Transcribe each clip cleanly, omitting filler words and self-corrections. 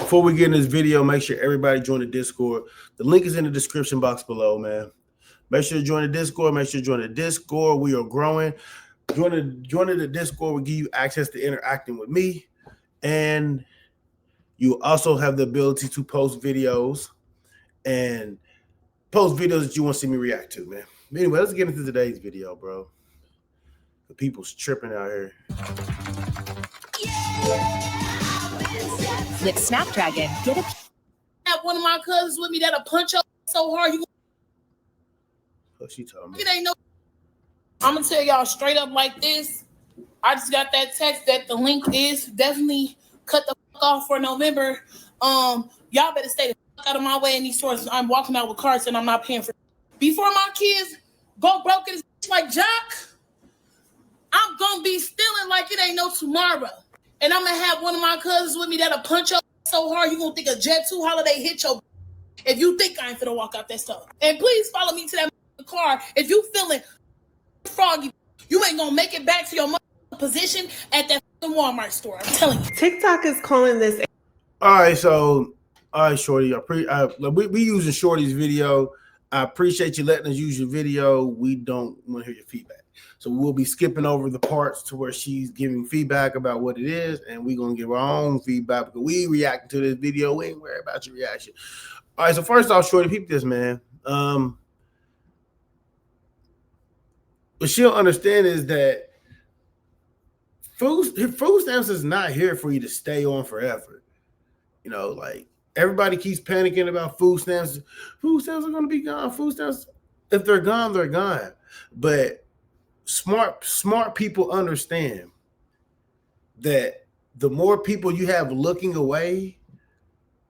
Before we get in this video, make sure everybody join the Discord. The link is in the description box below, man. Make sure to join the Discord. Make sure to join the Discord. We are growing. Joining the Discord will give you access to interacting with me. And you also have the ability to post videos and post videos that you want to see me react to, man. Anyway, let's get into today's video, bro. The people's tripping out here. With Snapdragon, get a. Have one of my cousins with me that'll punch up so hard you. What she told me? It ain't no. I'm gonna tell y'all straight up like this. I just got that text that the link is definitely cut the fuck off for November. Y'all better stay the fuck out of my way in these stores. I'm walking out with carts and I'm not paying for it. Before my kids go broke as like Jock, I'm gonna be stealing like it ain't no tomorrow. And I'm gonna have one of my cousins with me that'll punch up so hard you gonna think a Jet 2 holiday hit your if you think I ain't finna walk out that stuff. And please follow me to that car. If you feeling froggy, you ain't gonna make it back to your position at that Walmart store. I'm telling you. TikTok is calling this. All right, Shorty. We using Shorty's video. I appreciate you letting us use your video. We don't want to hear your feedback. So we'll be skipping over the parts to where she's giving feedback about what it is, and we're going to give our own feedback because we reacting to this video. We ain't worried about your reaction. All right, so first off, Shorty, peep this, man. What she'll understand is that food stamps is not here for you to stay on forever. You know, like everybody keeps panicking about food stamps. Food stamps are going to be gone. Food stamps, if they're gone, they're gone. But smart people understand that the more people you have looking away,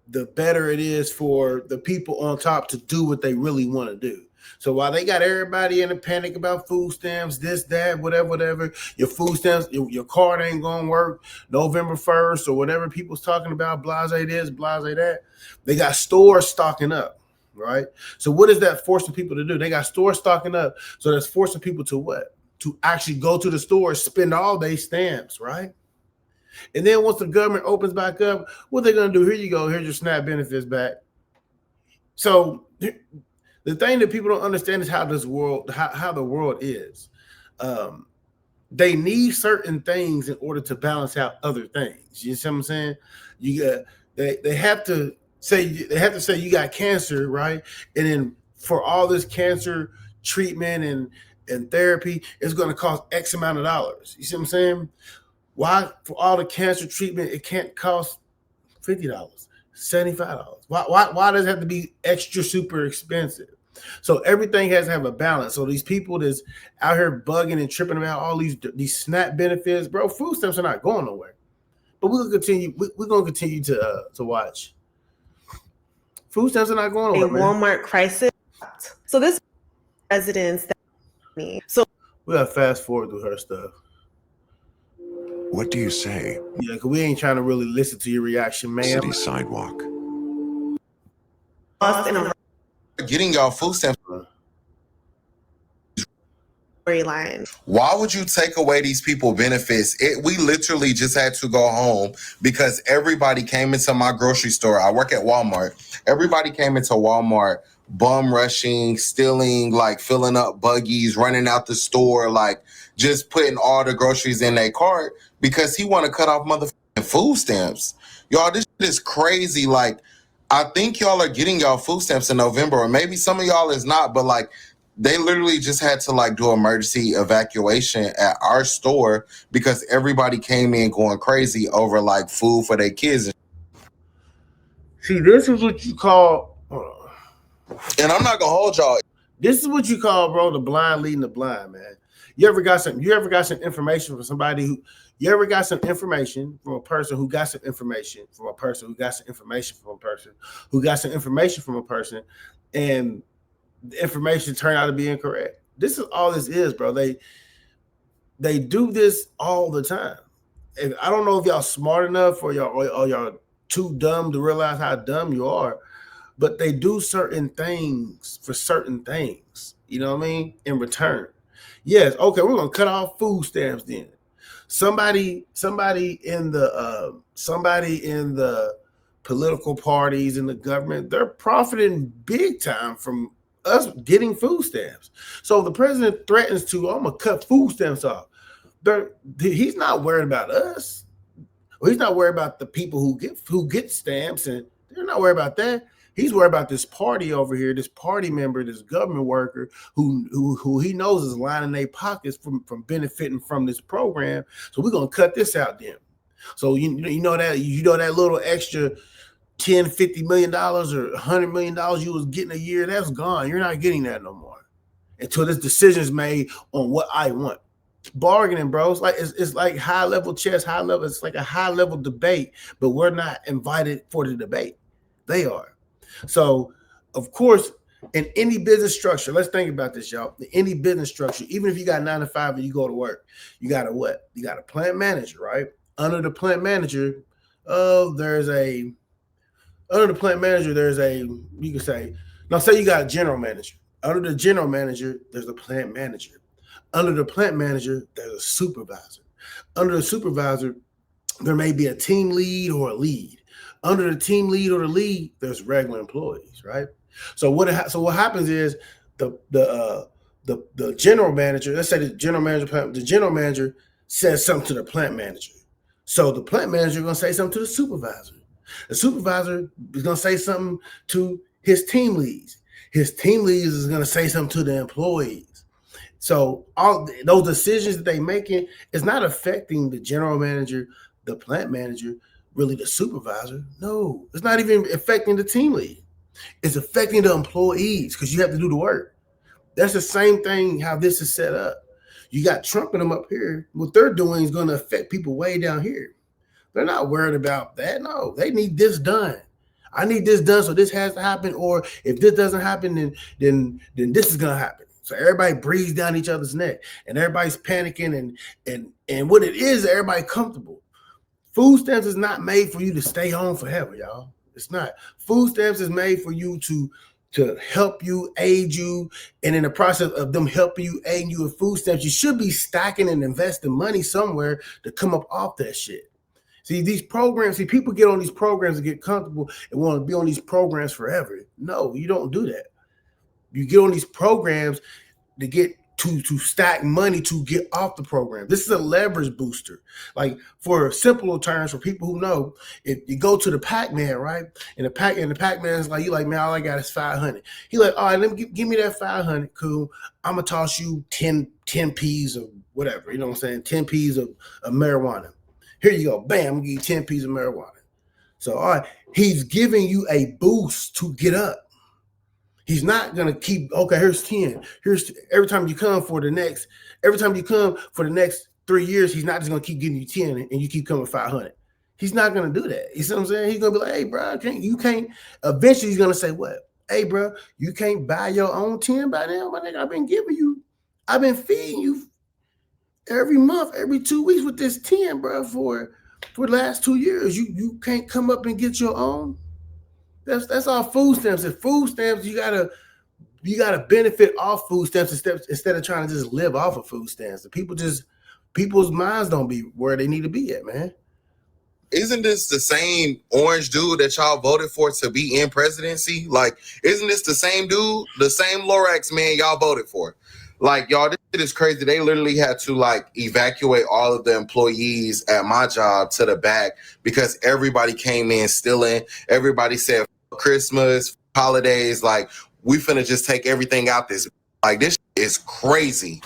the better it is for the people on top to do what they really want to do. So while they got everybody in a panic about food stamps, this, that, whatever, your food stamps, your card ain't going to work November 1st or whatever people's talking about, blase this, blase that, they got stores stocking up, right? So what is that forcing people to do? They got stores stocking up. So that's forcing people to what? To actually go to the store, spend all their stamps, right? And then once the government opens back up, what they're going to do, here you go, here's your SNAP benefits back. So the thing that people don't understand is how this world, how the world is. They need certain things in order to balance out other things. You see what I'm saying? They have to say you got cancer, right? And then for all this cancer treatment and therapy, it's going to cost X amount of dollars. You see what I'm saying? Why for all the cancer treatment it can't cost $50, $75? Why does it have to be extra super expensive? So everything has to have a balance. So these people that's out here bugging and tripping about all these SNAP benefits, bro, food stamps are not going nowhere. But we're gonna continue. We're gonna continue to watch. Food stamps are not going nowhere. A Walmart crisis. So this residents that so we gotta fast forward through her stuff. What do you say? Yeah, because we ain't trying to really listen to your reaction, man. City sidewalk. Getting y'all food stamps. Storyline. Why would you take away these people benefits? We literally just had to go home because everybody came into my grocery store. I work at Walmart. Everybody came into Walmart bum rushing, stealing, like filling up buggies, running out the store, like just putting all the groceries in their cart because he want to cut off motherfucking food stamps. Y'all, this shit is crazy. Like, I think y'all are getting y'all food stamps in November, or maybe some of y'all is not, but like they literally just had to like do emergency evacuation at our store because everybody came in going crazy over like food for their kids. See, this is what you call, and I'm not gonna hold y'all. This is what you call, bro, the blind leading the blind, man. You ever got some information from somebody who, you ever got some information from a person who got some information from a person who got some information from a person who got some information from a person, and the information turned out to be incorrect? This is all this is, bro. They do this all the time. And I don't know if y'all smart enough or y'all too dumb to realize how dumb you are, but they do certain things for certain things, you know what I mean, in return. Yes, okay, we're gonna cut off food stamps then. Somebody in the political parties in the government, they're profiting big time from us getting food stamps. So the president threatens to, I'm gonna cut food stamps off. He's not worried about us. He's not worried about the people who get stamps, and they're not worried about that. He's worried about this party over here, this party member, this government worker who he knows is lining their pockets from benefiting from this program. So we're gonna cut this out then. So you know that little extra $10-50 million or $100 million you was getting a year, that's gone. You're not getting that no more until this decision is made on what I want. Bargaining, bro. It's like high level chess, high level. It's like a high level debate, but we're not invited for the debate. They are. So, of course, in any business structure, let's think about this, y'all. In any business structure, even if you got 9 to 5 and you go to work, you got a what? You got a plant manager, right? Under the plant manager, there's a, you can say, now say you got a general manager. Under the general manager, there's a plant manager. Under the plant manager, there's a supervisor. Under the supervisor, there may be a team lead or a lead. Under the team lead or the lead, there's regular employees, right? So what happens is the general manager, let's say the general manager says something to the plant manager. So the plant manager is going to say something to the supervisor. The supervisor is going to say something to his team leads. His team leads is going to say something to the employees. So all those decisions that they're making is not affecting the general manager, the plant manager, really the supervisor. No, it's not even affecting the team lead. It's affecting the employees because you have to do the work. That's the same thing how this is set up. You got Trump and them up here. What they're doing is going to affect people way down here. They're not worried about that. No, they need this done. I need this done, so this has to happen. Or if this doesn't happen, then this is going to happen. So everybody breathes down each other's neck, and everybody's panicking, and what it is, everybody comfortable. Food stamps is not made for you to stay home forever, y'all. It's not. Food stamps is made for you to help you, aid you, and in the process of them helping you, aiding you with food stamps, you should be stacking and investing money somewhere to come up off that shit. See, these programs, people get on these programs and get comfortable and want to be on these programs forever. No, you don't do that. You get on these programs to get to stack money to get off the program. This is a leverage booster. Like for simpler terms, for people who know, if you go to the Pac-Man, right? And the Pac-Man is like, you like, man, all I got is 500. He like, all right, let me give me that 500. Cool. I'm gonna toss you 10 P's of whatever. You know what I'm saying? 10 P's of marijuana. Here you go. Bam, I'm gonna give you 10 P's of marijuana. So all right, he's giving you a boost to get up. He's not gonna keep, okay, here's 10. Here's every time you come for the next 3 years, he's not just gonna keep giving you 10 and you keep coming 500. He's not gonna do that. You see what I'm saying? He's gonna be like, hey, bro, you can't. Eventually, he's gonna say, what? Hey, bro, you can't buy your own 10 by now, my nigga. I've been feeding you every month, every 2 weeks with this 10, bro, for the last 2 years. You can't come up and get your own. That's all food stamps. If food stamps, you gotta benefit off food stamps instead of trying to just live off of food stamps. People's minds don't be where they need to be at, man. Isn't this the same orange dude that y'all voted for to be in presidency? Like, isn't this the same dude, the same Lorax man y'all voted for? Like, y'all, this shit is crazy. They literally had to like evacuate all of the employees at my job to the back because everybody came in stealing. Everybody said Christmas, holidays, like we finna just take everything out this. Like, this is crazy.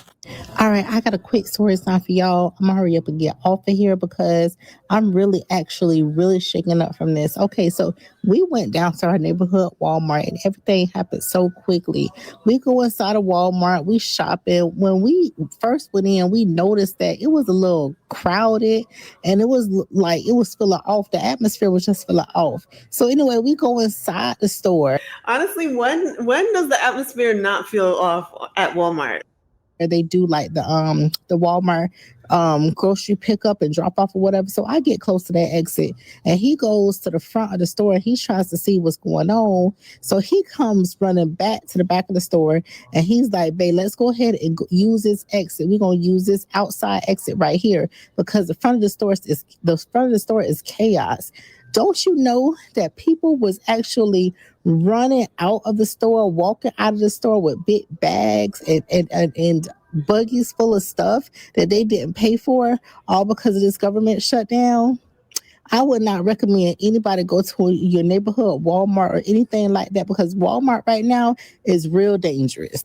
All right, I got a quick story time for y'all. I'm gonna hurry up and get off of here because I'm really shaking up from this. Okay, so we went down to our neighborhood Walmart and everything happened so quickly. We go inside of Walmart, we shopping. When we first went in, we noticed that it was a little crowded and it was feeling off. The atmosphere was just feeling off. So anyway, we go inside the store. Honestly, when does the atmosphere not feel off at Walmart? They do like the Walmart grocery pickup and drop off or whatever. So I get close to that exit and he goes to the front of the store and he tries to see what's going on. So he comes running back to the back of the store and he's like, babe, let's go ahead and use this exit. We're going to use this outside exit right here because the front of the store is chaos. Don't you know that people was actually running out of the store, walking out of the store with big bags and buggies full of stuff that they didn't pay for, all because of this government shutdown? I would not recommend anybody go to your neighborhood Walmart or anything like that, because Walmart right now is real dangerous.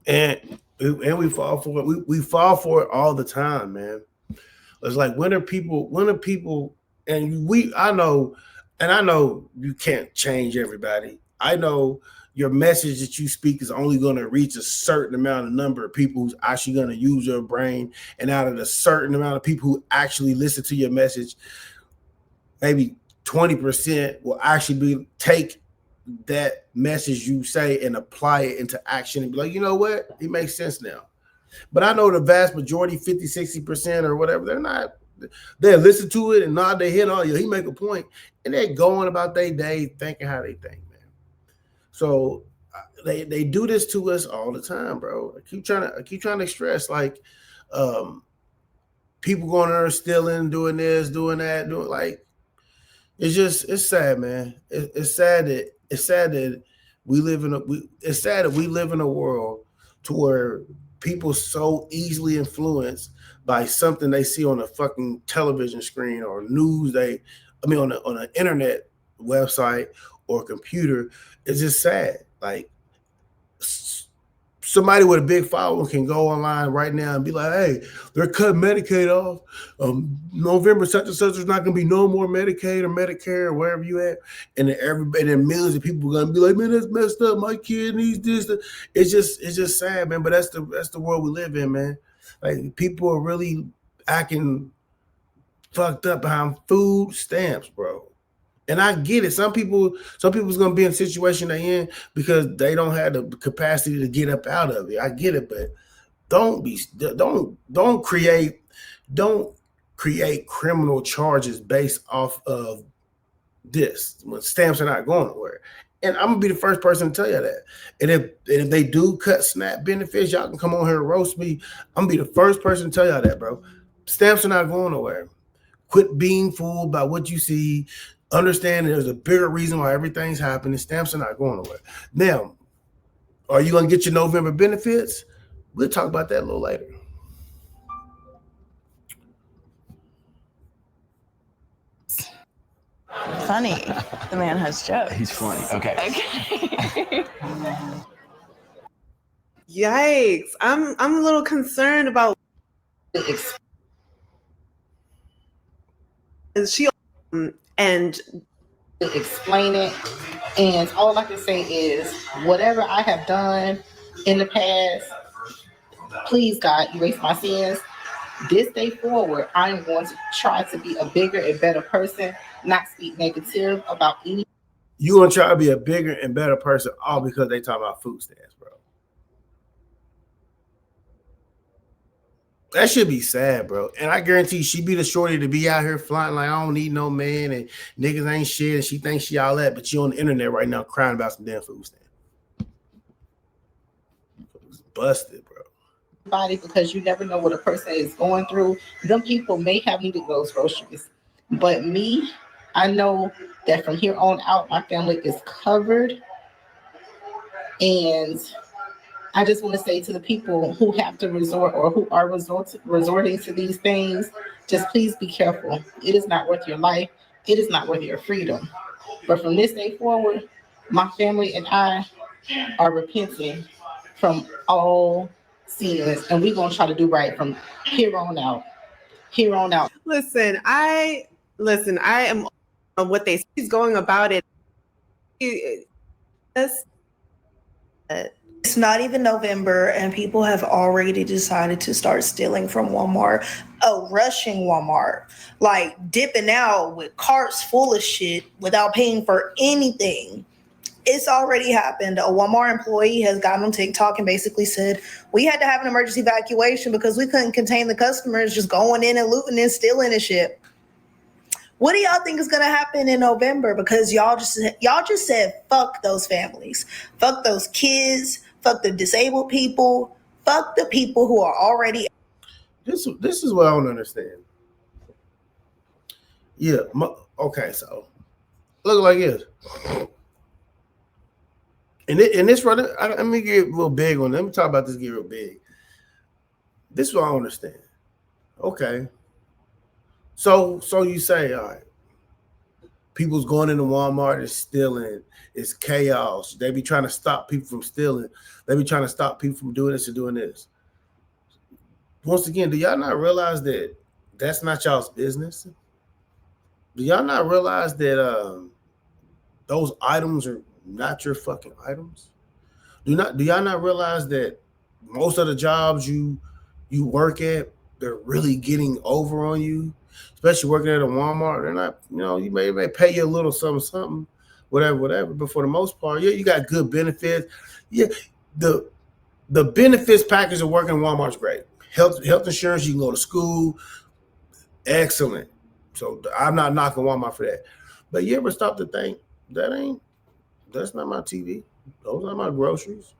And we fall for it. We fall for it all the time, man. It's like, when are people, and I know you can't change everybody. I know your message that you speak is only going to reach a certain amount of number of people who's actually going to use your brain. And out of the certain amount of people who actually listen to your message, maybe 20% will actually take that message you say and apply it into action and be like, you know what? It makes sense now. But I know the vast majority, 50, 60% or whatever, they listen to it and nod their head on you. He make a point, and they're going about their day thinking how they think, man. So they do this to us all the time, bro. I keep trying to stress, like, people going there stealing, doing this, doing that, doing, like, it's sad, man. It's sad that we live in a world to where people so easily influenced by something they see on a fucking television screen or news, on an internet website or computer. It's just sad. Like, somebody with a big following can go online right now and be like, hey, they're cutting Medicaid off. November such and such, there's not going to be no more Medicaid or Medicare or wherever you at. And then millions of people are going to be like, man, that's messed up. My kid needs this. It's just sad, man. But that's the world we live in, man. Like, people are really acting fucked up behind food stamps, bro. And I get it. Some people's gonna be in a situation they're in because they don't have the capacity to get up out of it. I get it, but don't create criminal charges based off of this when stamps are not going nowhere. And I'm gonna be the first person to tell you that. And if they do cut SNAP benefits, y'all can come on here and roast me. I'm gonna be the first person to tell y'all that, bro. Stamps are not going nowhere. Quit being fooled by what you see. Understand there's a bigger reason why everything's happening. Stamps are not going nowhere. Now, are you going to get your November benefits? We'll talk about that a little later. Funny. The man has jokes. He's funny. Okay. Yikes. I'm a little concerned about she and explain it. And all I can say is, whatever I have done in the past, please, God, erase my sins. This day forward, I'm going to try to be a bigger and better person, not speak negative about any. You're going to try to be a bigger and better person, all because they talk about food stamps, bro. That should be sad, bro. And I guarantee she be the shorty to be out here flying like, I don't need no man and niggas ain't shit, and she thinks she all that, but you on the internet right now crying about some damn food stamp. It's busted, bro. Because you never know what a person is going through. Them people may have needed those groceries, but me, I know that from here on out, my family is covered. And I just want to say to the people who have to resort or who are resorting to these things, just please be careful. It is not worth your life. It is not worth your freedom. But from this day forward, my family and I are repenting from all sins, and we're going to try to do right from here on out. Listen, I am what they say. He's going about it. It's not even November, and people have already decided to start stealing from Walmart. Oh, rushing Walmart. Like dipping out with carts full of shit without paying for anything. It's already happened. A Walmart employee has gotten on TikTok and basically said, we had to have an emergency evacuation because we couldn't contain the customers just going in and looting and stealing and shit. What do y'all think is going to happen in November? Because y'all just said, fuck those families, fuck those kids, fuck the disabled people, fuck the people who are already. This is what I don't understand. Yeah. Okay, so look like this. And this right, let me get real big on. Let me talk about this. Get real big. This is what I understand. Okay. So you say, all right, people's going into Walmart and stealing. It's chaos. They be trying to stop people from stealing. They be trying to stop people from doing this and doing this. Once again, do y'all not realize that that's not y'all's business? Do y'all not realize that those items are not your fucking items? Do y'all not realize that most of the jobs you work at, they're really getting over on you? Especially working at a Walmart, they're not, you may pay you a little something, whatever. But for the most part, yeah, you got good benefits. Yeah, the benefits package of working at Walmart's great. Health insurance, you can go to school, excellent. So I'm not knocking Walmart for that. But you ever stop to think that's not my TV? Those are my groceries.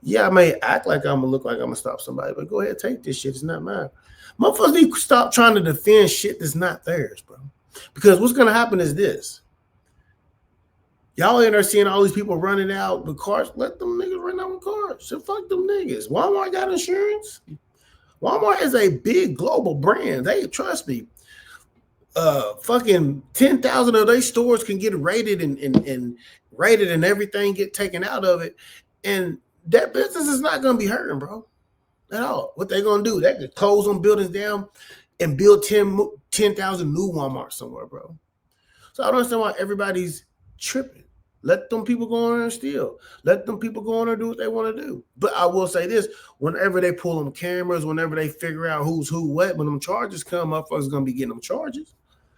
Yeah, I may act like I'm gonna look like I'm gonna stop somebody, but go ahead, take this shit. It's not mine. Motherfuckers need to stop trying to defend shit that's not theirs, bro. Because what's gonna happen is this. Y'all in there seeing all these people running out with cars. Let them niggas run out with cars. So fuck them niggas. Walmart got insurance. Walmart is a big global brand. They trust me. Fucking 10,000 of their stores can get rated and rated and everything get taken out of it. And that business is not going to be hurting, bro, at all. What they going to do? They could close them buildings down and build 10,000 new Walmart somewhere, bro. So I don't understand why everybody's tripping. Let them people go on there and steal. Let them people go on there and do what they want to do. But I will say this, whenever they pull them cameras, whenever they figure out who's who, what, when them charges come, motherfuckers going to be getting them charges.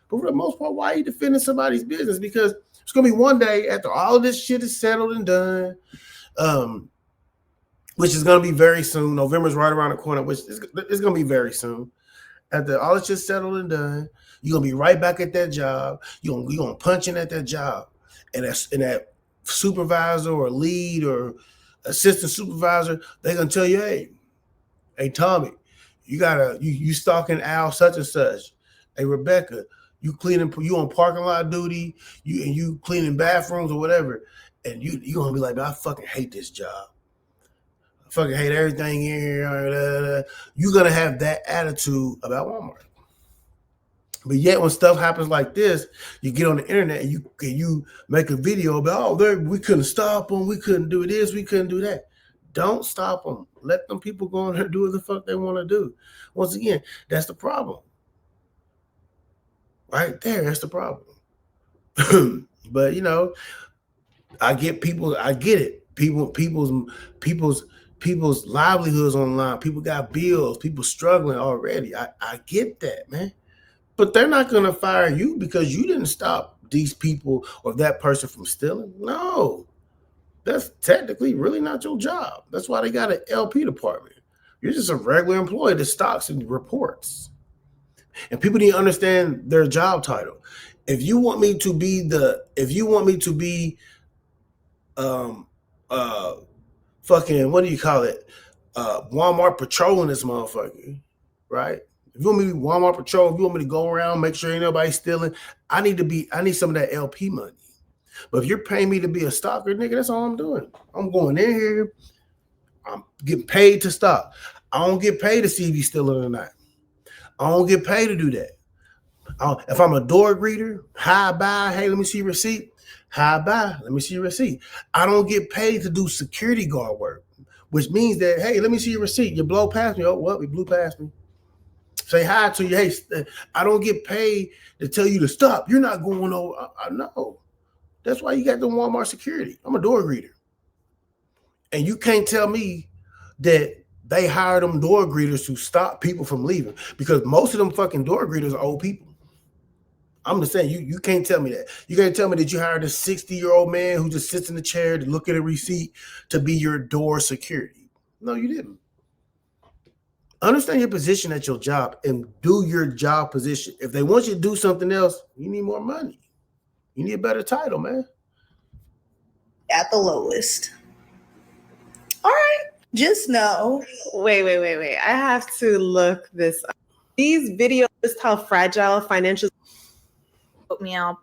But for the most part, why are you defending somebody's business? Because it's going to be one day after all of this shit is settled and done, which is going to be very soon. November's right around the corner, which is going to be very soon. After all this shit settled and done, you're going to be right back at that job. You're going to punch in at that job. And that supervisor or lead or assistant supervisor, they're going to tell you, hey, Tommy, you stalking Al such and such. Hey, Rebecca, you on parking lot duty, you cleaning bathrooms or whatever, and you're gonna be like, I fucking hate this job. I fucking hate everything in here. You're gonna have that attitude about Walmart. But yet when stuff happens like this, you get on the internet and you make a video about, we couldn't stop them, we couldn't do this, we couldn't do that. Don't stop them. Let them people go in there and do what the fuck they want to do. Once again, that's the problem. Right there, that's the problem. But I get it. People's livelihoods online. People got bills. People struggling already. I get that, man. But they're not gonna fire you because you didn't stop these people or that person from stealing. No, that's technically really not your job. That's why they got an LP department. You're just a regular employee that stocks and reports. And people need to understand their job title. If you want me to be fucking, what do you call it? Walmart patrolling this motherfucker, right? If you want me to be Walmart patrol, if you want me to go around, make sure ain't nobody stealing, I need some of that LP money. But if you're paying me to be a stalker, nigga, that's all I'm doing. I'm going in here, I'm getting paid to stop. I don't get paid to see if you're stealing or not. I don't get paid to do that. If I'm a door greeter, hi, bye, hey, let me see your receipt. Hi, bye, let me see your receipt. I don't get paid to do security guard work, which means that, hey, let me see your receipt. You blow past me. Oh, well, you blew past me. Say hi to you. Hey, I don't get paid to tell you to stop. You're not going over. I know. That's why you got the Walmart security. I'm a door greeter. And you can't tell me that they hire them door greeters to stop people from leaving, because most of them fucking door greeters are old people. I'm just saying, you can't tell me that. You can't tell me that you hired a 60-year-old man who just sits in the chair to look at a receipt to be your door security. No, you didn't. Understand your position at your job and do your job position. If they want you to do something else, you need more money. You need a better title, man. At the lowest. All right. Just know. Wait. I have to look this up. These videos how fragile financial. oatmeal.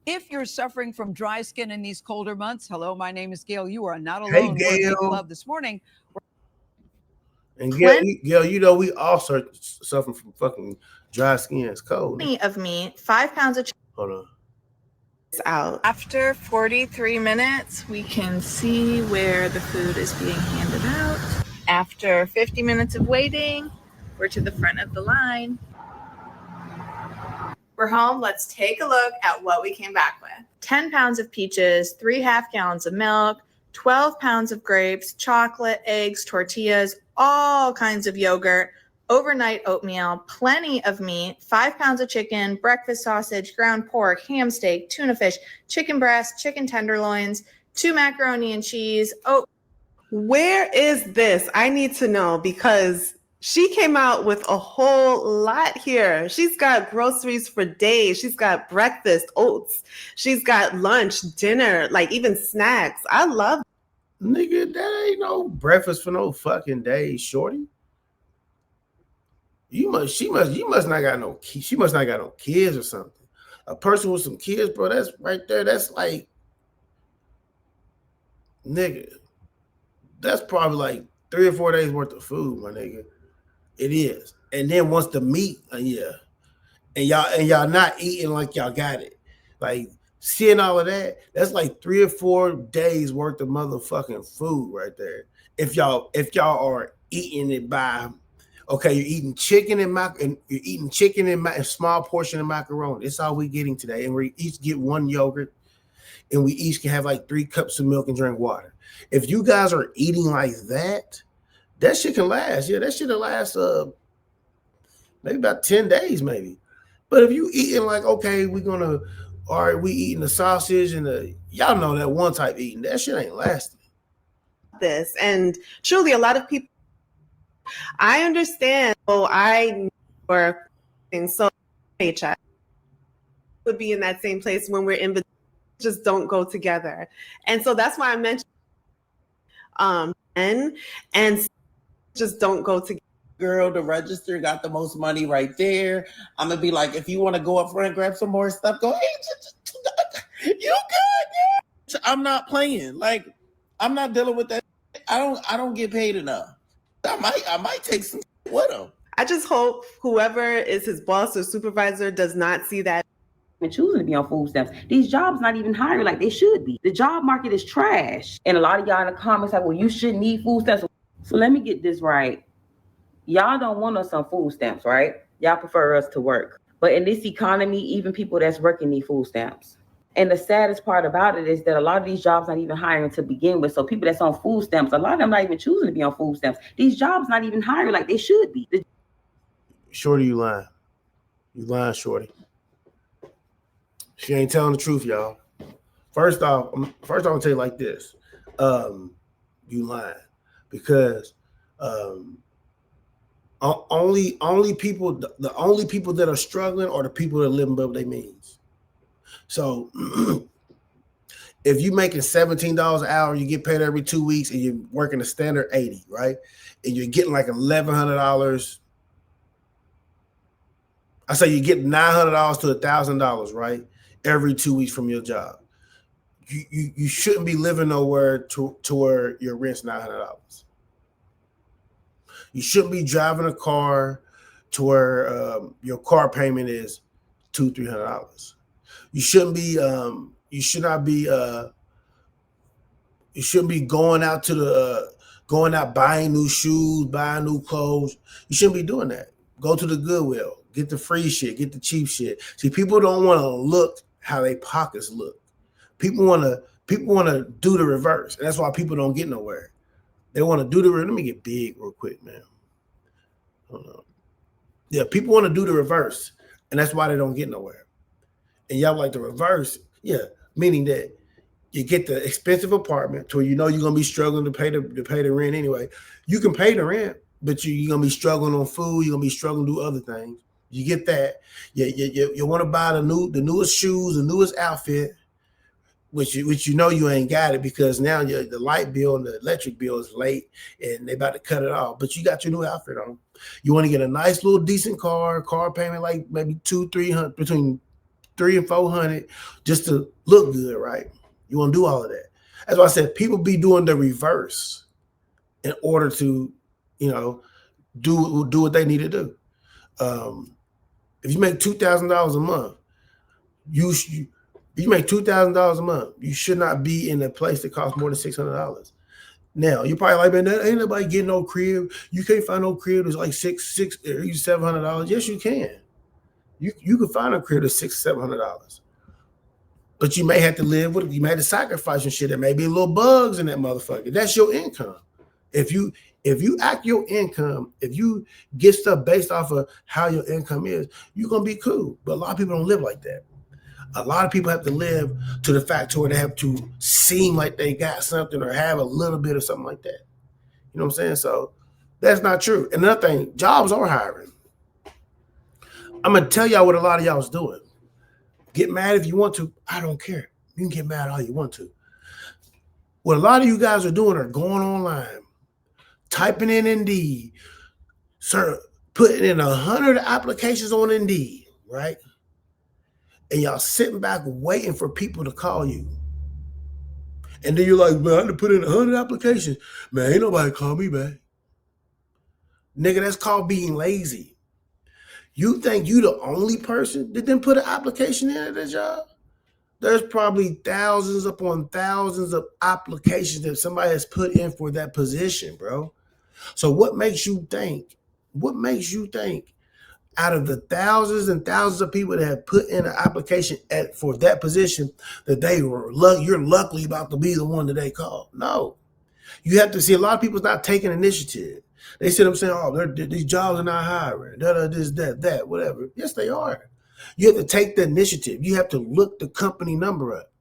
If you're suffering from dry skin in these colder months, hello, my name is Gail. You are not Hey, alone. We're Gail. People Love this morning. And Gail, you know we all suffer from fucking dry skin. It's cold. Plenty of meat, 5 pounds of chicken. Hold on. It's out. After 43 minutes, we can see where the food is being handed out. After 50 minutes of waiting, we're to the front of the line. We're home. Let's take a look at what we came back with. 10 pounds of peaches, 3 half gallons of milk, 12 pounds of grapes, chocolate, eggs, tortillas, all kinds of yogurt, overnight oatmeal, plenty of meat, 5 pounds of chicken, breakfast sausage, ground pork, ham steak, tuna fish, chicken breast, chicken tenderloins, 2 macaroni and cheese. Where is this? I need to know, because she came out with a whole lot here. She's got groceries for days. She's got breakfast, oats. She's got lunch, dinner, like even snacks. I love it. Nigga, that ain't no breakfast for no fucking days, shorty. You must not got no kids. She must not got no kids or something. A person with some kids, bro, that's right there. That's like, nigga, that's probably like 3 or 4 days worth of food, my nigga. It is. And then once the meat, yeah. And y'all not eating like y'all got it. Like seeing all of that, that's like 3 or 4 days worth of motherfucking food right there. If y'all are eating it by, okay, you're eating chicken and a small portion of macaroni. That's all we're getting today. And we each get 1 yogurt, and we each can have like 3 cups of milk and drink water. If you guys are eating like that, that shit can last. Yeah, that shit will last maybe about 10 days, maybe. But if you eating like, okay, we eating the sausage and y'all know that one type eating, that shit ain't lasting. This, and truly a lot of people, I understand. So I work so paycheck would be in that same place when we're in, just don't go together. And so that's why I mentioned and just don't go together. Girl, the register got the most money right there. I'm gonna be like, if you want to go up front and grab some more stuff, go. Hey, you good? Yeah. I'm not playing. Like, I'm not dealing with that. I don't get paid enough. I might take some with him. I just hope whoever is his boss or supervisor does not see that. And choosing to be on food stamps. These jobs not even hiring like they should be. The job market is trash. And a lot of y'all in the comments like, well, you shouldn't need food stamps. So let me get this right. Y'all don't want us on food stamps, right? Y'all prefer us to work. But in this economy, even people that's working need food stamps. And the saddest part about it is that a lot of these jobs not even hiring to begin with. So people that's on food stamps, a lot of them not even choosing to be on food stamps. These jobs not even hiring like they should be. Shorty, you lying. You lying, Shorty. She ain't telling the truth, y'all. First off, I'm gonna tell you like this. You lying. Because only people that are struggling are the people that live above their means. So if you making $17 an hour, you get paid every 2 weeks, and you're working a standard 80, right? And you're getting like $1,100. I say you get $900 to $1,000, right? Every 2 weeks from your job. You shouldn't be living nowhere to where your rent's $900. You shouldn't be driving a car to where your car payment is $200-$300. You shouldn't be going out buying new shoes, buying new clothes. You shouldn't be doing that. Go to the Goodwill, get the free shit, get the cheap shit. See, people don't want to look how their pockets look. People want to do the reverse, and that's why people don't get nowhere. They want to do the. Let me get big real quick, man. Hold on. Yeah, people want to do the reverse, and that's why they don't get nowhere. And y'all like the reverse, yeah, meaning that you get the expensive apartment to where you know you're gonna be struggling to pay the rent anyway. You can pay the rent, but you're gonna be struggling on food. You're gonna be struggling to do other things. You get that. You want to buy the newest shoes, the newest outfit. which you know you ain't got it because now the light bill and the electric bill is late and they about to cut it off. But you got your new outfit on. You want to get a nice little decent car payment like maybe $200-300, between $300 and $400, just to look good, right? You want to do all of that. That's why I said people be doing the reverse in order to, do what they need to do. If you make $2,000 a month, you make $2,000 a month, you should not be in a place that costs more than $600. Now you're probably like, man, that ain't nobody getting no crib. You can't find no crib that's like $600 or $700. Yes, you can. You can find a crib that's $600-700. But you may have to live with it. You may have to sacrifice and shit. There may be little bugs in that motherfucker. That's your income. If you act your income, if you get stuff based off of how your income is, you're gonna be cool. But a lot of people don't live like that. A lot of people have to live to the fact where they have to seem like they got something or have a little bit of something like that. You know what I'm saying? So that's not true. And another thing, jobs are hiring. I'm gonna tell y'all what a lot of y'all is doing. Get mad if you want to. I don't care. You can get mad all you want to. What a lot of you guys are doing are going online, typing in Indeed, putting in 100 applications on Indeed, right? And y'all sitting back waiting for people to call you. And then you're like, man, I had to put in 100 applications. Man, ain't nobody call me back. Nigga, that's called being lazy. You think you the only person that didn't put an application in at a job? There's probably thousands upon thousands of applications that somebody has put in for that position, bro. So what makes you think out of the thousands and thousands of people that have put in an application for that position that you're luckily about to be the one that they call? No. You have to see a lot of people's not taking initiative. They sit up saying, oh, these jobs are not hiring, this, that, whatever. Yes, they are. You have to take the initiative. You have to look the company number up.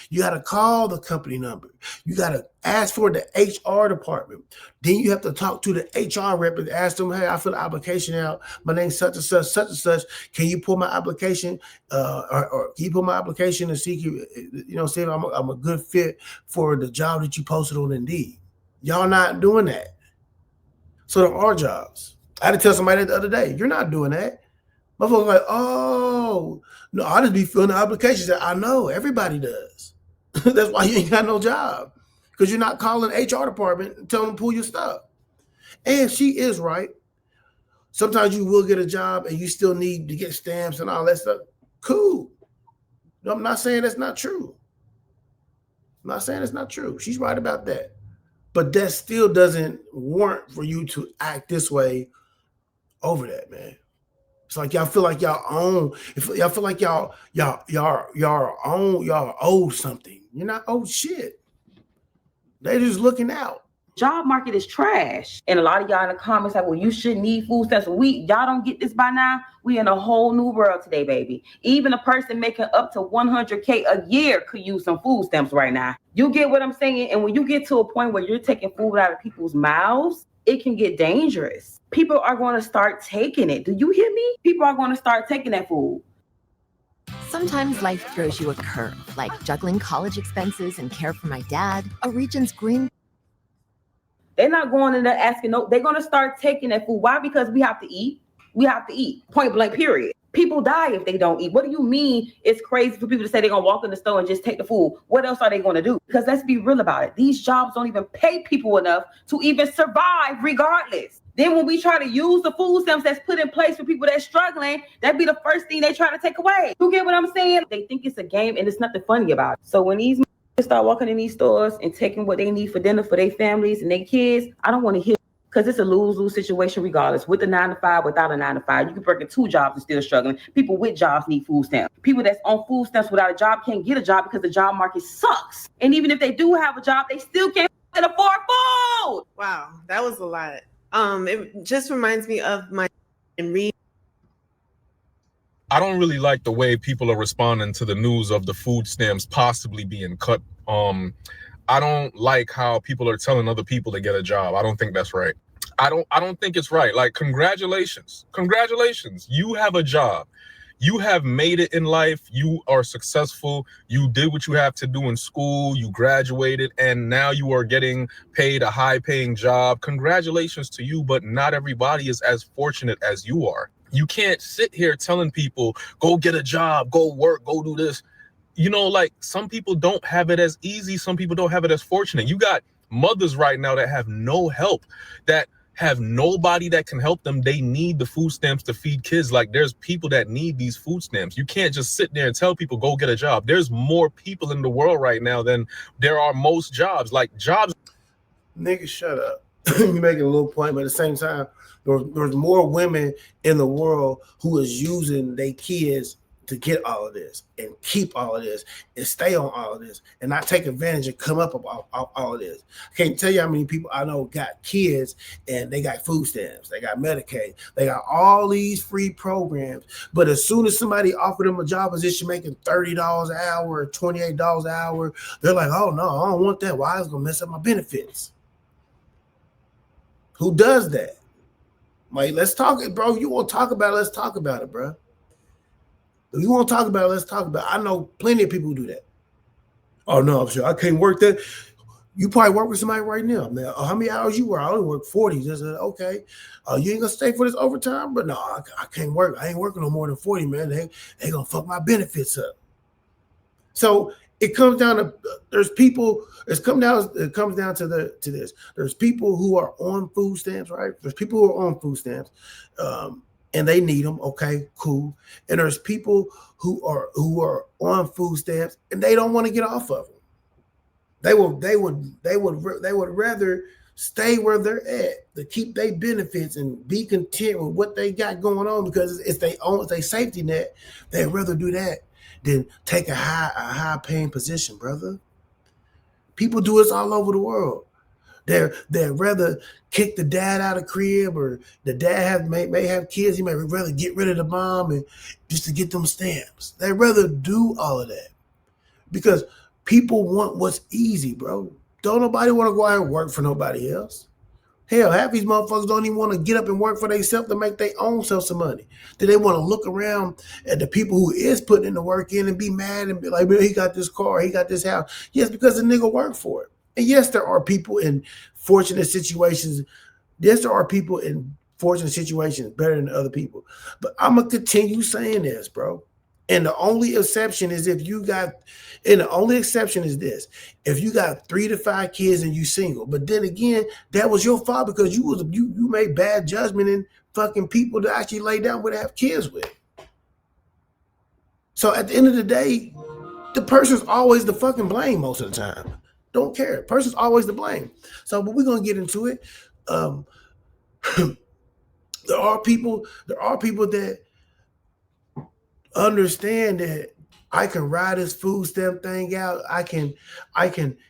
You got to call the company number. You got to ask for the HR department. Then you have to talk to the HR rep and ask them, hey, I fill the application out. My name's such and such. Can you pull my application? Or can you pull my application and see if I'm a good fit for the job that you posted on Indeed? Y'all not doing that. So there are jobs. I had to tell somebody that the other day, you're not doing that. My folks like, oh, no, I just be filling the applications. I know, everybody does. That's why you ain't got no job. Because you're not calling the HR department and telling them to pull your stuff. And she is right. Sometimes you will get a job and you still need to get stamps and all that stuff. Cool. No, I'm not saying that's not true. I'm not saying it's not true. She's right about that. But that still doesn't warrant for you to act this way over that, man. It's like y'all feel like y'all own. Y'all feel like y'all owe something. You're not owed shit. They just looking out. Job market is trash. And a lot of y'all in the comments like, well, you shouldn't need food stamps. Y'all don't get this by now. We in a whole new world today, baby. Even a person making up to $100K a year could use some food stamps right now. You get what I'm saying? And when you get to a point where you're taking food out of people's mouths, it can get dangerous. People are going to start taking it. Do you hear me? People are going to start taking that food. Sometimes life throws you a curve, like juggling college expenses and care for my dad, a Regions Green. They're not going in there asking, no, they're going to start taking that food. Why? Because we have to eat. We have to eat. Point blank, period. People die if they don't eat. What do you mean it's crazy for people to say they're going to walk in the store and just take the food? What else are they going to do? Because let's be real about it. These jobs don't even pay people enough to even survive regardless. Then when we try to use the food stamps that's put in place for people that's struggling, that'd be the first thing they try to take away. You get what I'm saying? They think it's a game and it's nothing funny about it. So when these start walking in these stores and taking what they need for dinner for their families and their kids, I don't want to hear, because it's a lose-lose situation regardless. With a 9-to-5, without a 9-to-5, you can work in 2 jobs and still struggling. People with jobs need food stamps. People that's on food stamps without a job can't get a job because the job market sucks. And even if they do have a job, they still can't afford food. Wow, that was a lot. It just reminds me of my read. I don't really like the way people are responding to the news of the food stamps possibly being cut. I don't like how people are telling other people to get a job. I don't think that's right. I don't think it's right. Like, congratulations. You have a job. You have made it in life. You are successful. You did what you have to do in school. You graduated, and now you are getting paid a high-paying job. Congratulations to you, but not everybody is as fortunate as you are. You can't sit here telling people, go get a job, go work, go do this. You know, like, some people don't have it as easy. Some people don't have it as fortunate. You got mothers right now that have no help, that have nobody that can help them. They need the food stamps to feed kids. Like, there's people that need these food stamps. You can't just sit there and tell people, go get a job. There's more people in the world right now than there are most jobs. Like, jobs. Nigga, shut up. You're making a little point, but at the same time, there's more women in the world who is using their kids to get all of this and keep all of this and stay on all of this and not take advantage and come up about all of this. I can't tell you how many people I know got kids and they got food stamps, they got Medicaid, they got all these free programs. But as soon as somebody offered them a job position making $30 an hour or $28 an hour, they're like, oh no, I don't want that. Why? It's gonna mess up my benefits. Who does that? Like, let's talk it, bro. You want to talk about it? Let's talk about it, bro. If you want to talk about it, let's talk about it. I know plenty of people who do that. Oh, no, I'm sure I can't work that. You probably work with somebody right now, man. How many hours you work? I only work 40. Just okay. You ain't gonna stay for this overtime? But no, I can't work. I ain't working no more than 40, man. They gonna fuck my benefits up. So it comes down to there's people. It comes down to this. There's people who are on food stamps, right? There's people who are on food stamps. And they need them. Okay, cool. And there's people who are on food stamps and they don't want to get off of them. They would rather stay where they're at to keep their benefits and be content with what they got going on because it's their safety net. They'd rather do that than take a high paying position, brother. People do this all over the world. They'd rather kick the dad out of crib, or the dad may have kids. He may rather get rid of the mom and just to get them stamps. They'd rather do all of that because people want what's easy, bro. Don't nobody want to go out and work for nobody else. Hell, half these motherfuckers don't even want to get up and work for themselves to make their own self some money. Do they want to look around at the people who is putting in the work in and be mad and be like, man, he got this car, he got this house. Yes, because the nigga worked for it. And yes, there are people in fortunate situations. Yes, there are people in fortunate situations better than other people. But I'm going to continue saying this, bro. And the only exception is this. If you got 3 to 5 kids and you single. But then again, that was your fault because you made bad judgment in fucking people to actually lay down with, have kids with. So at the end of the day, the person's always the fucking blame most of the time. Don't care. Person's always to blame. So, but we're gonna get into it. There are people that understand that I can ride this food stamp thing out. I can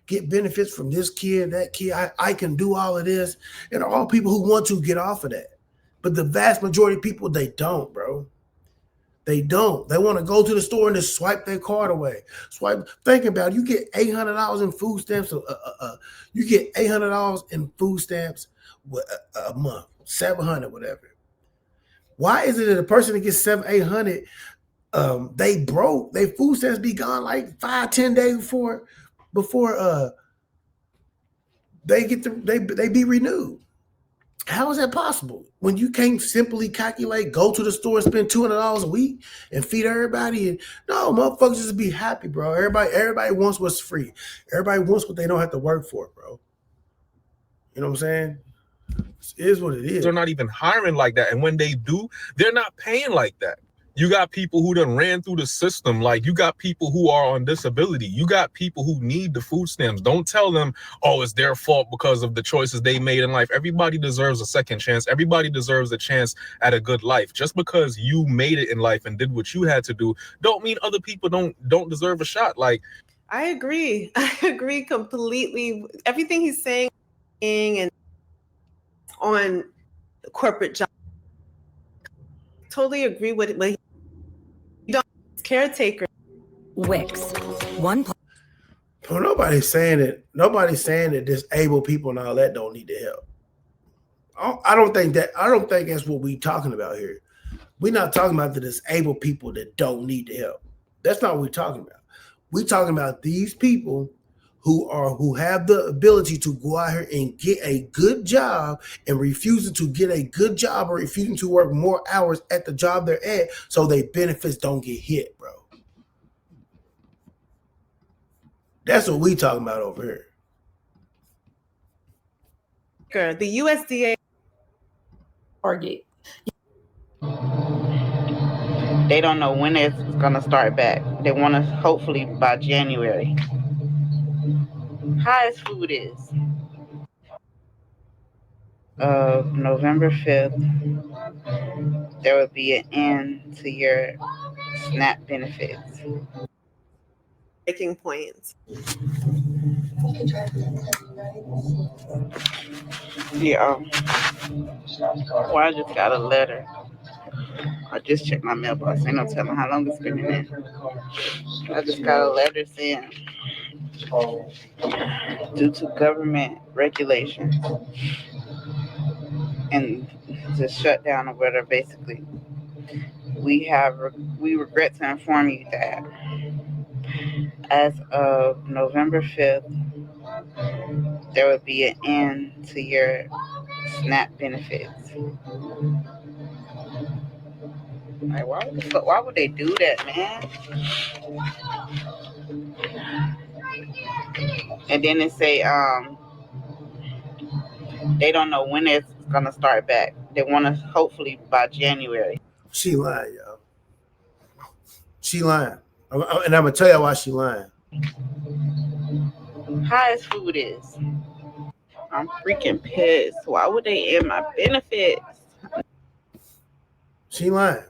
get benefits from this kid, that kid. I can do all of this. And there are all people who want to get off of that. But the vast majority of people, they don't, bro. They don't. They want to go to the store and just swipe their card away. Think about it. You get $800 in food stamps. You get $800 in food stamps a month, $700, whatever. Why is it that a person that gets $700, $800, they broke? They food stamps be gone like 5-10 days before they be renewed. How is that possible? When you can't simply calculate, go to the store and spend $200 a week and feed everybody? And no, motherfuckers just be happy, bro. Everybody wants what's free. Everybody wants what they don't have to work for, bro. You know what I'm saying? It is what it is. They're not even hiring like that. And when they do, they're not paying like that. You got people who done ran through the system. Like, you got people who are on disability. You got people who need the food stamps. Don't tell them, oh, it's their fault because of the choices they made in life. Everybody deserves a second chance. Everybody deserves a chance at a good life. Just because you made it in life and did what you had to do, don't mean other people don't deserve a shot. Like, I agree. I agree completely. Everything he's saying and on corporate job, totally agree with what caretaker. Wix. Well, nobody's saying that disabled people and all that don't need the help. I don't think that's what we talking about here. We're not talking about the disabled people that don't need the help. That's not what we're talking about. We're talking about these people who have the ability to go out here and get a good job and refusing to get a good job or refusing to work more hours at the job they're at so their benefits don't get hit, bro. That's what we talking about over here. The USDA Target. They don't know when it's gonna start back. They want to hopefully by January. Highest food is November 5th. There will be an end to your SNAP benefits. breaking points. Yeah. Well, I just got a letter. I just checked my mailbox. Ain't no telling how long it's been in there. I just got a letter saying, due to government regulations and the shutdown or whatever, basically, we regret to inform you that as of November 5th, there will be an end to your SNAP benefits. Like, why would they do that, man? And then they say they don't know when it's gonna start back. They want to hopefully by January. She lying, y'all. She lying. And I'm gonna tell you why she lying. Highest food is. I'm freaking pissed. Why would they end my benefits? She lying.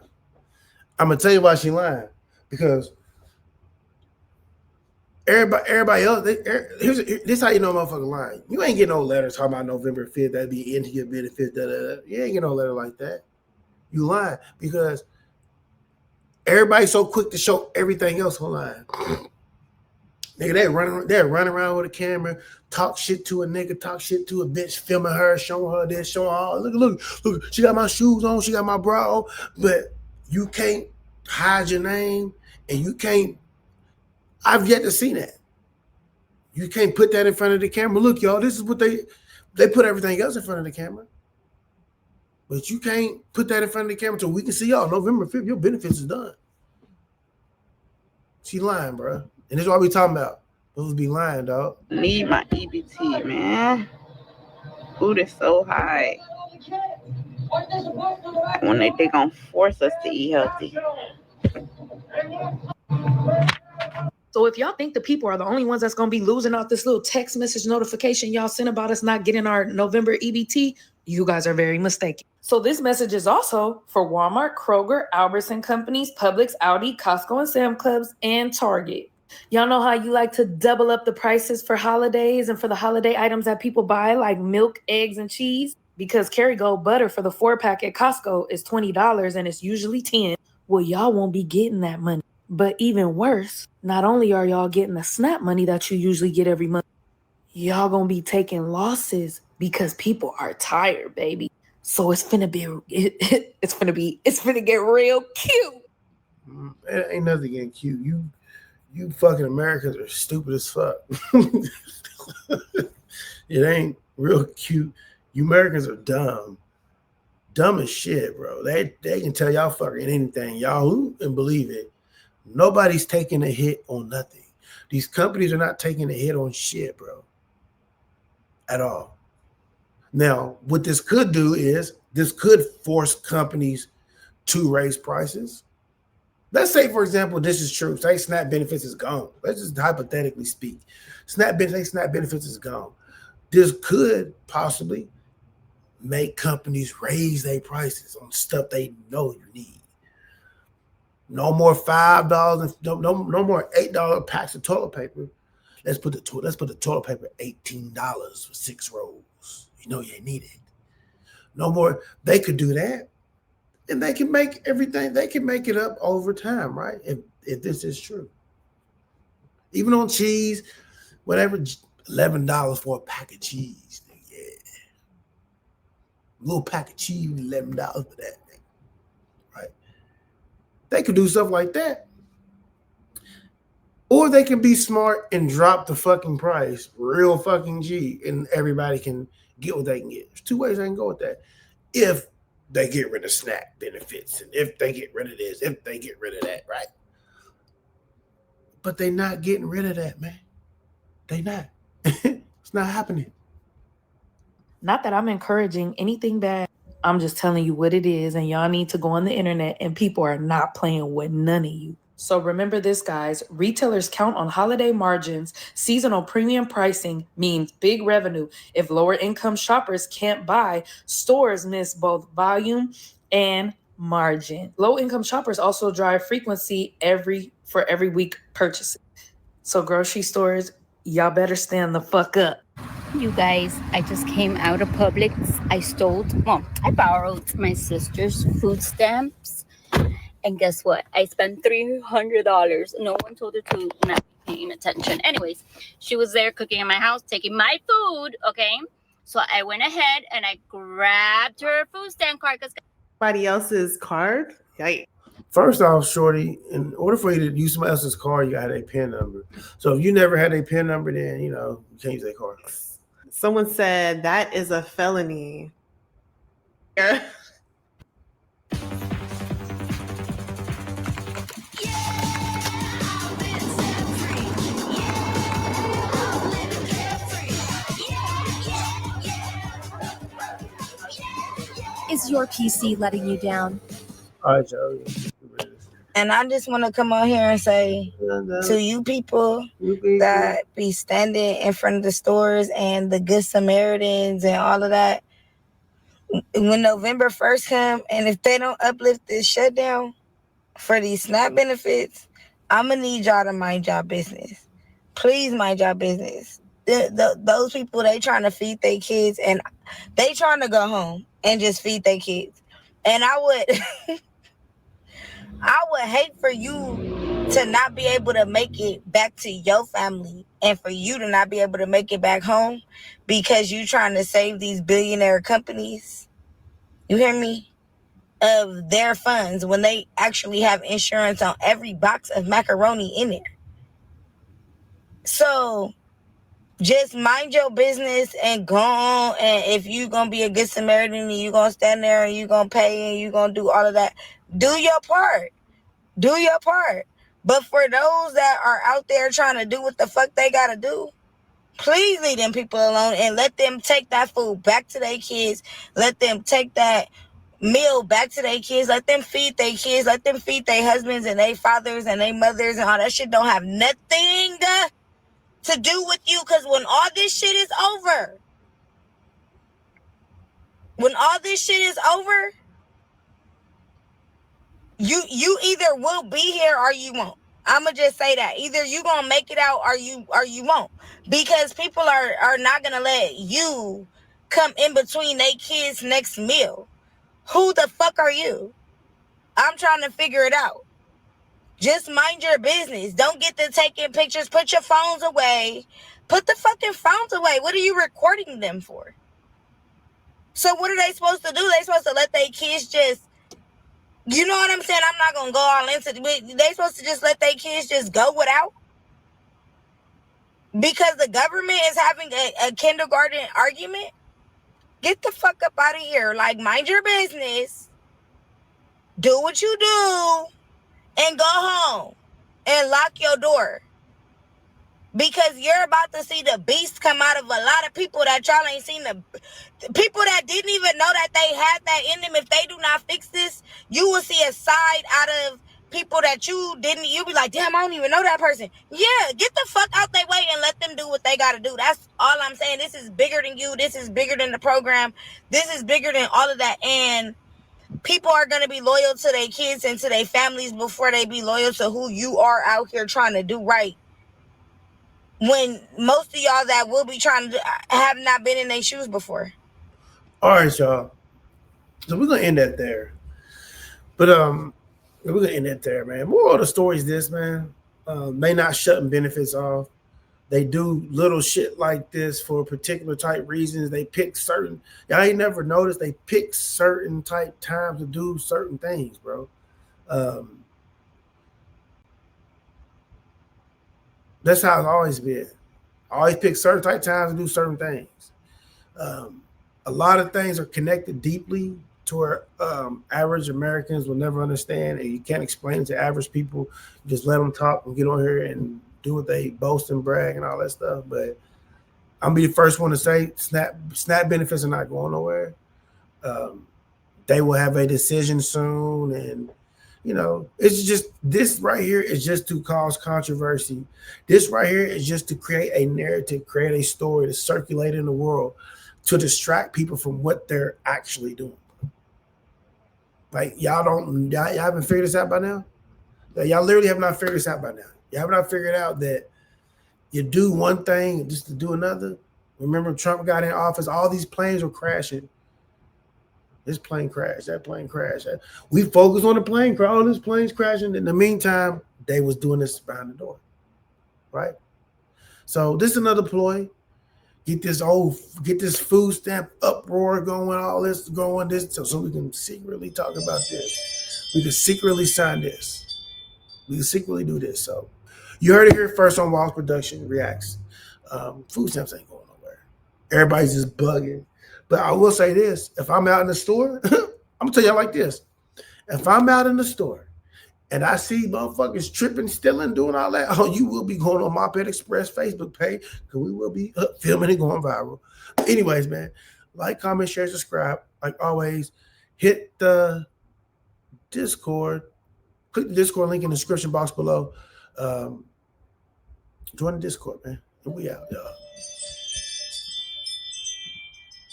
I'm gonna tell you why she lying. Because everybody else, this is how you know motherfucker lying. You ain't getting no letter talking about November 5th, that'd be into your benefits. You ain't getting no letter like that. You lying because everybody's so quick to show everything else online. Nigga, they're running around with a camera, talk shit to a nigga, talk shit to a bitch, filming her, showing her this, showing her, oh, look, she got my shoes on, she got my bra on, but you can't hide your name and you can't, I've yet to see that. You can't put that in front of the camera. Look, y'all, this is what they put everything else in front of the camera. But you can't put that in front of the camera so we can see y'all. November 5th, your benefits is done. She lying, bro. And this is what we talking about. Those be lying, dog. Need my EBT, man. Food is so high. When they gonna force us to eat healthy. So if y'all think the people are the only ones that's going to be losing out this little text message notification y'all sent about us not getting our November EBT, you guys are very mistaken. So this message is also for Walmart, Kroger, Albertson Companies, Publix, Aldi, Costco, and Sam Clubs, and Target. Y'all know how you like to double up the prices for holidays and for the holiday items that people buy, like milk, eggs, and cheese? Because Kerrygold butter for the 4-pack at Costco is $20 and it's usually $10. Well, y'all won't be getting that money. But even worse, not only are y'all getting the SNAP money that you usually get every month, y'all gonna be taking losses because people are tired, baby. So it's finna get real cute. It ain't nothing getting cute. You fucking Americans are stupid as fuck. It ain't real cute. You Americans are dumb. Dumb as shit, bro. They can tell y'all fucking anything. Y'all who can believe it. Nobody's taking a hit on nothing. These companies are not taking a hit on shit, bro. At all. Now, what this could do is this could force companies to raise prices. Let's say, for example, this is true. Say SNAP benefits is gone. Let's just hypothetically speak. SNAP benefits is gone. This could possibly make companies raise their prices on stuff they know you need. No more $5 and no more $8 packs of toilet paper. Let's put the toilet paper $18 for 6 rolls. You know you need it. No more. They could do that, and they can make everything. They can make it up over time, right? If this is true, even on cheese, whatever, $11 for a pack of cheese. Yeah, a little pack of cheese, $11 for that thing, right? They could do stuff like that. Or they can be smart and drop the fucking price real fucking G, and everybody can get what they can get. There's 2 ways I can go with that. If they get rid of SNAP benefits, and if they get rid of this, if they get rid of that, right? But they're not getting rid of that, man. They not. It's not happening. Not that I'm encouraging anything bad. I'm just telling you what it is, and y'all need to go on the internet, and people are not playing with none of you. So remember this, guys. Retailers count on holiday margins. Seasonal premium pricing means big revenue. If lower income shoppers can't buy, stores miss both volume and margin. Low income shoppers also drive frequency for every week purchases. So grocery stores, y'all better stand the fuck up. You guys, I just came out of Publix. I borrowed my sister's food stamps. And guess what? I spent $300. No one told her to not be paying attention. Anyways, she was there cooking in my house, taking my food, okay? So I went ahead and I grabbed her food stamp card. Somebody else's card? Yikes. First off, shorty, in order for you to use somebody else's card, you got to have a PIN number. So if you never had a PIN number, then, you can't use that card. Someone said that is a felony. Yeah. Is your PC letting you down? All right, Joe. And I just want to come on here and say to you people that be standing in front of the stores and the Good Samaritans and all of that, when November 1st come, and if they don't uplift this shutdown for these SNAP benefits, I'm going to need y'all to mind y'all business. Please mind y'all business. Those people, they trying to feed their kids, and they trying to go home and just feed their kids. And I would... I would hate for you to not be able to make it back to your family, and for you to not be able to make it back home because you trying to save these billionaire companies, you hear me, of their funds when they actually have insurance on every box of macaroni in there. So just mind your business and go on. And if you going to be a good Samaritan and you going to stand there and you going to pay and you going to do all of that, do your part. Do your part. But for those that are out there trying to do what the fuck they got to do, please leave them people alone and let them take that food back to their kids. Let them take that meal back to their kids. Let them feed their kids. Let them feed their husbands and their fathers and their mothers, and all that shit don't have nothing to do with you. Because when all this shit is over, you either will be here or you won't. I'ma just say that. Either you gonna make it out or you won't. Because people are not gonna let you come in between their kids' next meal. Who the fuck are you? I'm trying to figure it out. Just mind your business. Don't get to taking pictures. Put your phones away. Put the fucking phones away. What are you recording them for? So what are they supposed to do? They supposed to let their kids just, you know what I'm saying? I'm not going to go all into it, but they supposed to just let their kids just go without? Because the government is having a kindergarten argument? Get the fuck up out of here. Like, mind your business. Do what you do. And go home. And lock your door. Because you're about to see the beast come out of a lot of people that y'all ain't seen. The people that didn't even know that they had that in them. If they do not fix this, you will see a side out of people that you'll be like, damn, I don't even know that person. Yeah, get the fuck out their way and let them do what they got to do. That's all I'm saying. This is bigger than you. This is bigger than the program. This is bigger than all of that. And people are going to be loyal to their kids and to their families before they be loyal to who you are out here trying to do right. When most of y'all that will be trying to have not been in their shoes before. All right, y'all. So we're going to end that there. But we're going to end that there, man. More of the story is this, man. They not shutting benefits off. They do little shit like this for particular type reasons. They pick certain, y'all ain't never noticed, they pick certain type times to do certain things, bro. That's how it's always been. I always pick certain type times to do certain things. A lot of things are connected deeply to where average Americans will never understand, and you can't explain it to average people. You just let them talk and get on here and do what they boast and brag and all that stuff. But I'm be the first one to say SNAP benefits are not going nowhere. They will have a decision soon, and you know, it's just this right here is just to cause controversy. This right here is just to create a narrative, create a story to circulate in the world to distract people from what they're actually doing. Like y'all haven't figured this out by now? Like, y'all literally have not figured this out by now. You have not figured out that you do one thing just to do another. Remember, Trump got in office, all these planes were crashing. This plane crashed, that plane crashed. We focus on the plane crash, all this plane's crashing. In the meantime, they was doing this behind the door, right? So this is another ploy. Get this food stamp uproar going, all this going, so we can secretly talk about this. We can secretly sign this. We can secretly do this. So you heard it here first on Wallz Production Reacts. Food stamps ain't going nowhere. Everybody's just bugging. But I will say this, if I'm out in the store, I'm gonna tell y'all like this. If I'm out in the store and I see motherfuckers tripping, stealing, doing all that, oh, you will be going on Moped Express Facebook page because we will be filming and going viral. But anyways, man, like, comment, share, subscribe. Like always, hit the Discord. Click the Discord link in the description box below. Join the Discord, man. And we out, y'all.